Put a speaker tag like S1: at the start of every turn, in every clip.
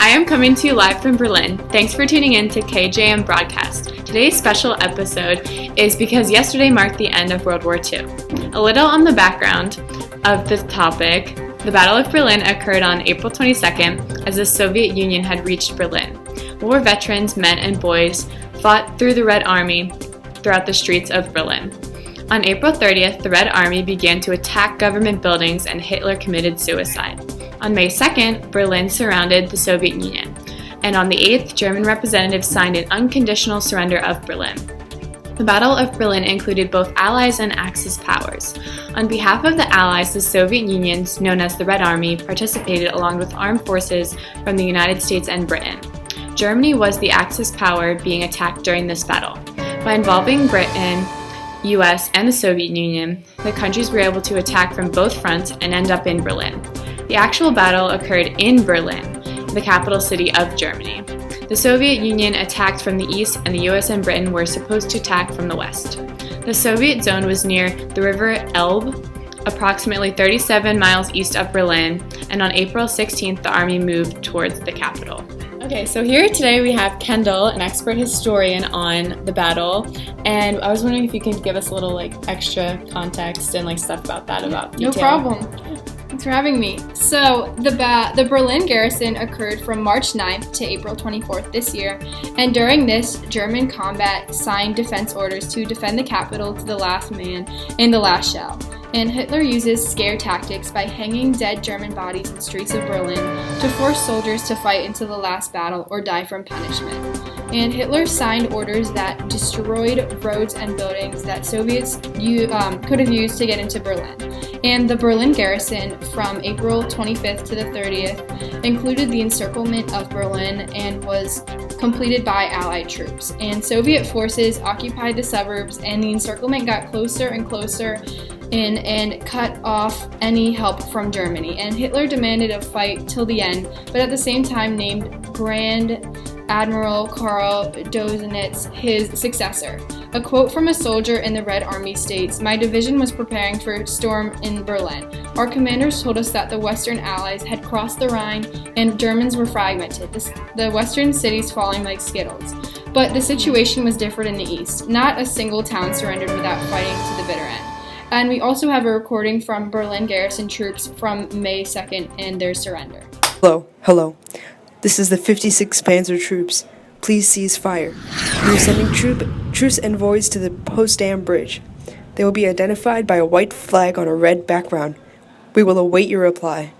S1: I am coming to you live from Berlin. Thanks for tuning in to KJM Broadcast. Today's special episode is because yesterday marked the end of World War II. A little on the background of this topic, the Battle of Berlin occurred on April 22nd as the Soviet Union had reached Berlin. War veterans, men and boys, fought through the Red Army throughout the streets of Berlin. On April 30th, the Red Army began to attack government buildings and Hitler committed suicide. On May 2nd, Berlin surrounded the Soviet Union, and on the 8th, German representatives signed an unconditional surrender of Berlin. The Battle of Berlin included both Allies and Axis powers. On behalf of the Allies, the Soviet Union, known as the Red Army, participated along with armed forces from the United States and Britain. Germany was the Axis power being attacked during this battle. By involving Britain, US, and the Soviet Union, the countries were able to attack from both fronts and end up in Berlin. The actual battle occurred in Berlin, the capital city of Germany. The Soviet Union attacked from the east, and the US and Britain were supposed to attack from the west. The Soviet zone was near the river Elbe, approximately 37 miles east of Berlin, and on April 16th, the army moved towards the capital. Okay, so here today we have Kendall, an expert historian on the battle, and I was wondering if you could give us a little extra context and stuff about that about detail.
S2: No problem. Thanks for having me. So the Berlin garrison occurred from March 9th to April 24th this year, and during this, German combat signed defense orders to defend the capital to the last man and the last shell. And Hitler uses scare tactics by hanging dead German bodies in the streets of Berlin to force soldiers to fight until the last battle or die from punishment. And Hitler signed orders that destroyed roads and buildings that Soviets could have used to get into Berlin. And the Berlin garrison from April 25th to the 30th included the encirclement of Berlin and was completed by Allied troops. And Soviet forces occupied the suburbs, and the encirclement got closer and closer in and cut off any help from Germany. And Hitler demanded a fight till the end, but at the same time named Grand Admiral Karl Dönitz his successor. A quote from a soldier in the Red Army states, "My division was preparing for a storm in Berlin. Our commanders told us that the Western Allies had crossed the Rhine and Germans were fragmented, the Western cities falling like Skittles. But the situation was different in the East. Not a single town surrendered without fighting to the bitter end." And we also have a recording from Berlin garrison troops from May 2nd and their surrender.
S3: Hello. This is the 56th Panzer Troops. Please cease fire. We are sending truce envoys to the Potsdam Bridge. They will be identified by a white flag on a red background. We will await your reply.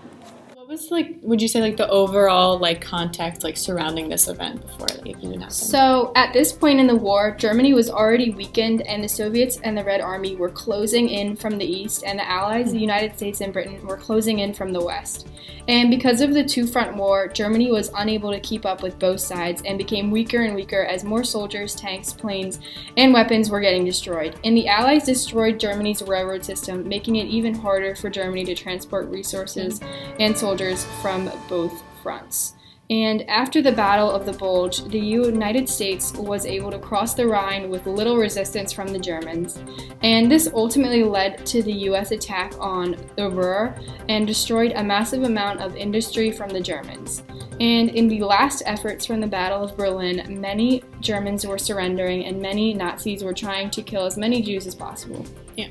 S1: What was would you say the overall context surrounding this event before it even happened?
S2: So at this point in the war, Germany was already weakened, and the Soviets and the Red Army were closing in from the east, and the Allies, the United States and Britain, were closing in from the west. And because of the two-front war, Germany was unable to keep up with both sides and became weaker and weaker as more soldiers, tanks, planes, and weapons were getting destroyed. And the Allies destroyed Germany's railroad system, making it even harder for Germany to transport resources and soldiers from both fronts. And after the Battle of the Bulge, the United States was able to cross the Rhine with little resistance from the Germans. And this ultimately led to the US attack on the Ruhr and destroyed a massive amount of industry from the Germans. And in the last efforts from the Battle of Berlin, many Germans were surrendering and many Nazis were trying to kill as many Jews as possible.
S1: Yeah.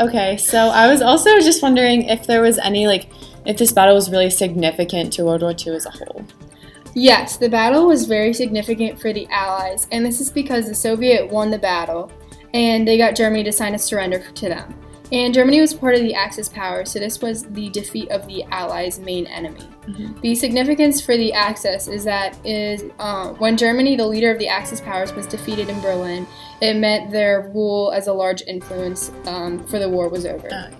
S1: Okay. So I was also just wondering if there was any if this battle was really significant to World War II as a whole.
S2: Yes, the battle was very significant for the Allies, and this is because the Soviet won the battle, and they got Germany to sign a surrender to them. And Germany was part of the Axis power, so this was the defeat of the Allies' main enemy. Mm-hmm. The significance for the Axis is when Germany, the leader of the Axis powers, was defeated in Berlin, it meant their rule as a large influence for the war was over.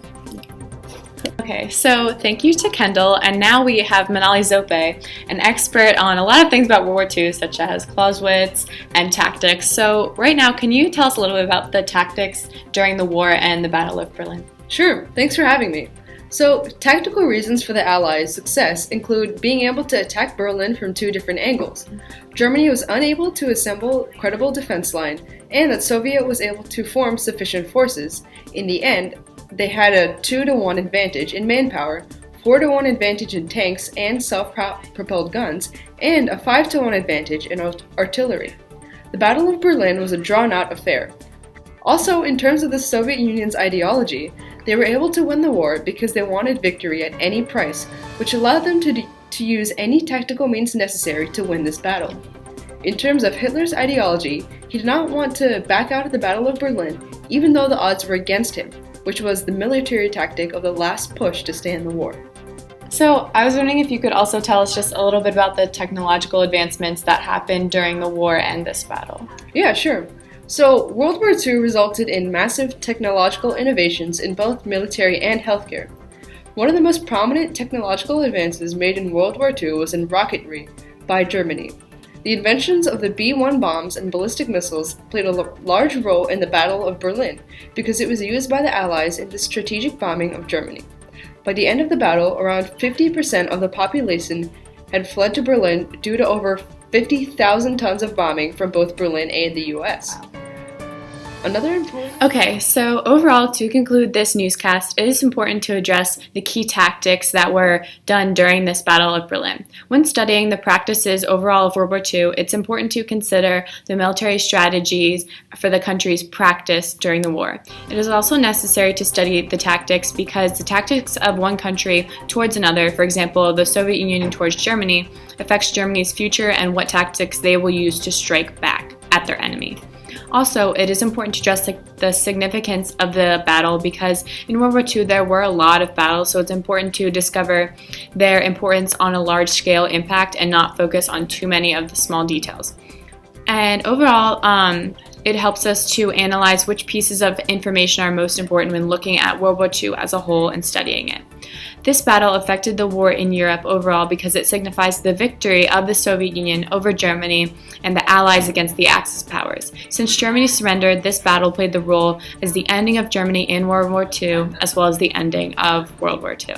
S1: Okay, so thank you to Kendall, and now we have Manali Zope, an expert on a lot of things about World War II, such as Clausewitz and tactics. So right now, can you tell us a little bit about the tactics during the war and the Battle of Berlin?
S4: Sure, thanks for having me. So, tactical reasons for the Allies' success include being able to attack Berlin from two different angles. Germany was unable to assemble a credible defense line, and that Soviet was able to form sufficient forces. In the end, they had a 2-to-1 advantage in manpower 4-to-1 advantage in tanks and self-propelled guns, and a 5-to-1 advantage in artillery. The Battle of Berlin was a drawn-out affair. Also, in terms of the Soviet Union's ideology, they were able to win the war because they wanted victory at any price, which allowed them to use any tactical means necessary to win this battle. In terms of Hitler's ideology, he did not want to back out of the Battle of Berlin, even though the odds were against him, which was the military tactic of the last push to stay in the war.
S1: So, I was wondering if you could also tell us just a little bit about the technological advancements that happened during the war and this battle.
S4: Yeah, sure. So, World War II resulted in massive technological innovations in both military and healthcare. One of the most prominent technological advances made in World War II was in rocketry by Germany. The inventions of the B-1 bombs and ballistic missiles played a large role in the Battle of Berlin because it was used by the Allies in the strategic bombing of Germany. By the end of the battle, around 50% of the population had fled to Berlin due to over 50,000 tons of bombing from both Berlin and the US.
S1: Okay, so overall, to conclude this newscast, it is important to address the key tactics that were done during this Battle of Berlin. When studying the practices overall of World War II, it's important to consider the military strategies for the country's practice during the war. It is also necessary to study the tactics because the tactics of one country towards another, for example, the Soviet Union towards Germany, affects Germany's future and what tactics they will use to strike back at their enemy. Also, it is important to address the significance of the battle because in World War II there were a lot of battles, so it's important to discover their importance on a large-scale impact and not focus on too many of the small details. And overall, it helps us to analyze which pieces of information are most important when looking at World War II as a whole and studying it. This battle affected the war in Europe overall because it signifies the victory of the Soviet Union over Germany and the Allies against the Axis powers. Since Germany surrendered, this battle played the role as the ending of Germany in World War II as well as the ending of World War II.